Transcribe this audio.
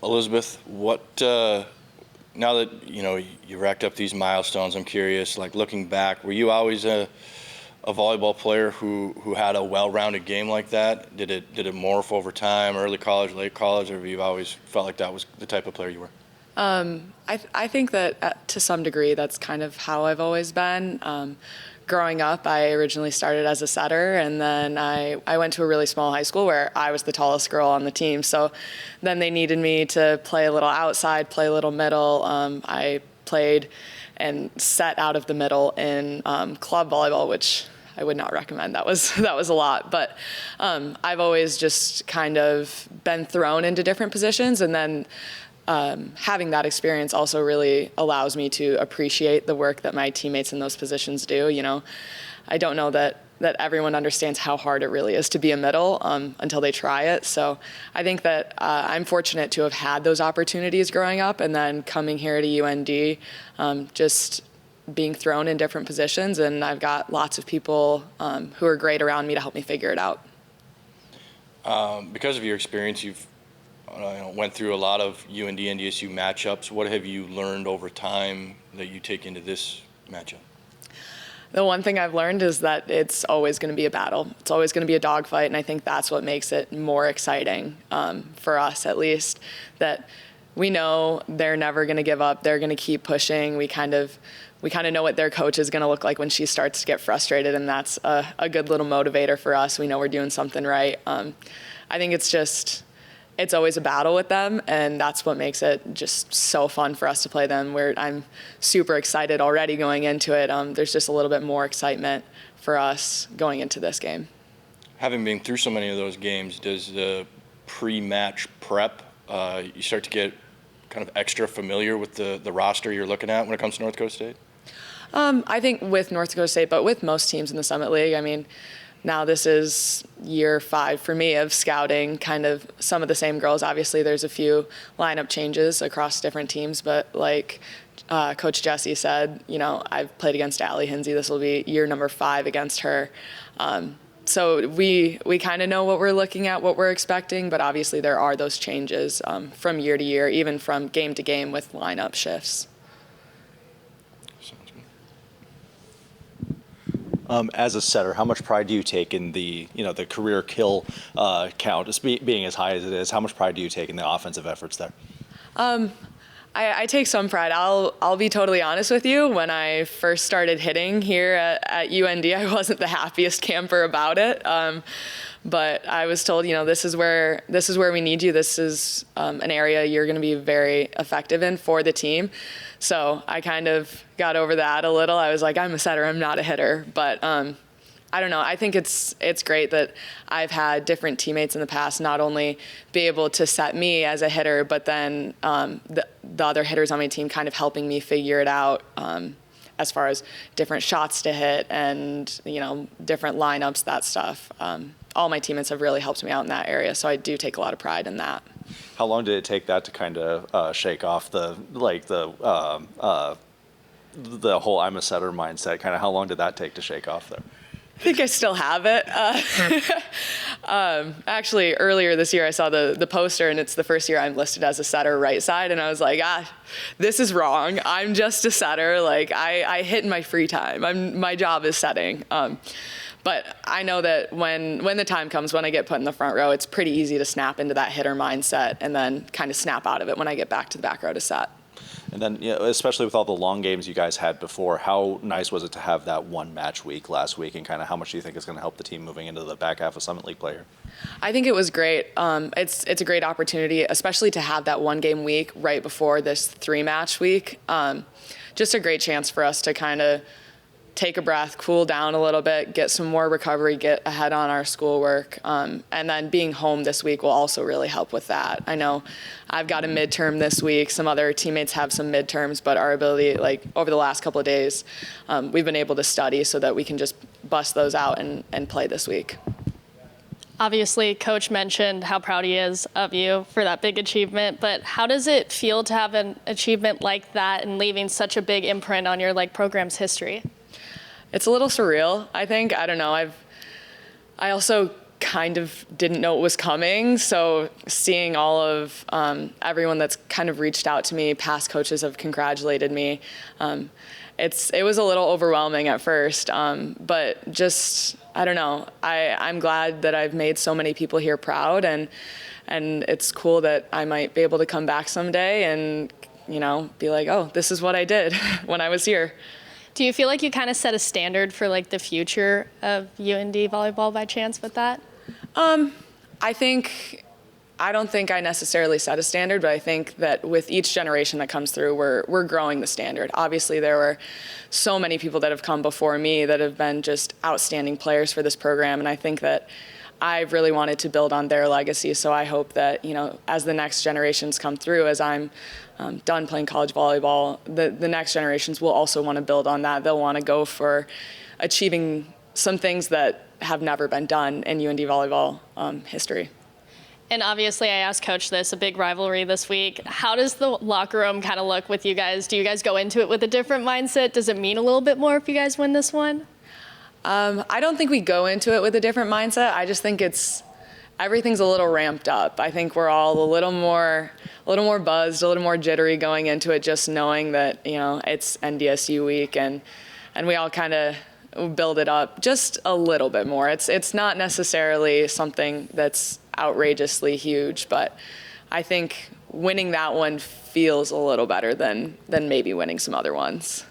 Elizabeth, what now that you racked up these milestones, I'm curious, like looking back, were you always a volleyball player who had a well-rounded game like that? Did it morph over time, early college, late college, or have you always felt like that was the type of player you were? I think that to some degree that's kind of how I've always been. Growing up, I originally started as a setter, and then I went to a really small high school where I was the tallest girl on the team. So then they needed me to play a little outside, play a little middle. I played and set out of the middle in club volleyball, which I would not recommend. That was a lot. But I've always just kind of been thrown into different positions, and then having that experience also really allows me to appreciate the work that my teammates in those positions do. I don't know that everyone understands how hard it really is to be a middle until they try it. So I think that I'm fortunate to have had those opportunities growing up, and then coming here to UND, just being thrown in different positions, and I've got lots of people who are great around me to help me figure it out. Because of your experience, you've went through a lot of UND NDSU matchups. What have you learned over time that you take into this matchup? The one thing I've learned is that it's always going to be a battle. It's always going to be a dogfight, and I think that's what makes it more exciting, for us at least, that we know they're never going to give up. They're going to keep pushing. We kind of know what their coach is going to look like when she starts to get frustrated, and that's a good little motivator for us. We know we're doing something right. I think it's always a battle with them, and that's what makes it just so fun for us to play them, where I'm super excited already going into it. There's just a little bit more excitement for us going into this game. Having been through so many of those games, does the pre-match prep, you start to get kind of extra familiar with the roster you're looking at when it comes to North Dakota State? I think with North Dakota State, but with most teams in the Summit League, I mean, now this is year 5 for me of scouting kind of some of the same girls. Obviously, there's a few lineup changes across different teams, but like Coach Jesse said, I've played against Allie Hinsey. This will be year number 5 against her. So we kind of know what we're looking at, what we're expecting, but obviously there are those changes from year to year, even from game to game with lineup shifts. As a setter, how much pride do you take in the career kill count, being as high as it is? How much pride do you take in the offensive efforts there? I take some pride. I'll be totally honest with you. When I first started hitting here at UND, I wasn't the happiest camper about it. But I was told, this is where we need you. This is an area you're going to be very effective in for the team. So I kind of got over that a little. I was like, I'm a setter, I'm not a hitter. But I don't know. I think it's great that I've had different teammates in the past not only be able to set me as a hitter, but then the other hitters on my team kind of helping me figure it out as far as different shots to hit and different lineups, that stuff. All my teammates have really helped me out in that area, so I do take a lot of pride in that. How long did it take that to kind of shake off the whole I'm a setter mindset? Kind of how long did that take to shake off there? I think I still have it. Actually, earlier this year, I saw the poster, and it's the first year I'm listed as a setter right side, and I was like, this is wrong. I'm just a setter. Like, I hit in my free time. My job is setting. But I know that when the time comes, when I get put in the front row, it's pretty easy to snap into that hitter mindset and then kind of snap out of it when I get back to the back row to set. And then, especially with all the long games you guys had before, how nice was it to have that one match week last week, and kind of how much do you think is going to help the team moving into the back half of Summit League play here? I think it was great. It's a great opportunity, especially to have that one game week right before this 3-match week. Just a great chance for us to kind of take a breath, cool down a little bit, get some more recovery, get ahead on our schoolwork. And then being home this week will also really help with that. I know I've got a midterm this week. Some other teammates have some midterms, but our ability, like over the last couple of days, we've been able to study so that we can just bust those out and play this week. Obviously, Coach mentioned how proud he is of you for that big achievement, but how does it feel to have an achievement like that and leaving such a big imprint on your program's history? It's a little surreal, I think. I don't know. I also kind of didn't know it was coming. So seeing all of everyone that's kind of reached out to me, past coaches have congratulated me. It was a little overwhelming at first, but just, I don't know. I'm glad that I've made so many people here proud, and it's cool that I might be able to come back someday and, be like, oh, this is what I did when I was here. Do you feel like you kind of set a standard for like the future of UND volleyball by chance with that? I don't think I necessarily set a standard, but I think that with each generation that comes through, we're growing the standard. Obviously, there were so many people that have come before me that have been just outstanding players for this program, and I think that I've really wanted to build on their legacy. So I hope that, as the next generations come through, as I'm done playing college volleyball, the next generations will also want to build on that. They'll want to go for achieving some things that have never been done in UND volleyball history. And obviously, I asked Coach this, a big rivalry this week. How does the locker room kind of look with you guys? Do you guys go into it with a different mindset? Does it mean a little bit more if you guys win this one? I don't think we go into it with a different mindset. I just think everything's a little ramped up. I think we're all a little more buzzed, a little more jittery going into it, just knowing that, it's NDSU week, and we all kind of build it up just a little bit more. It's not necessarily something that's outrageously huge, but I think winning that one feels a little better than maybe winning some other ones.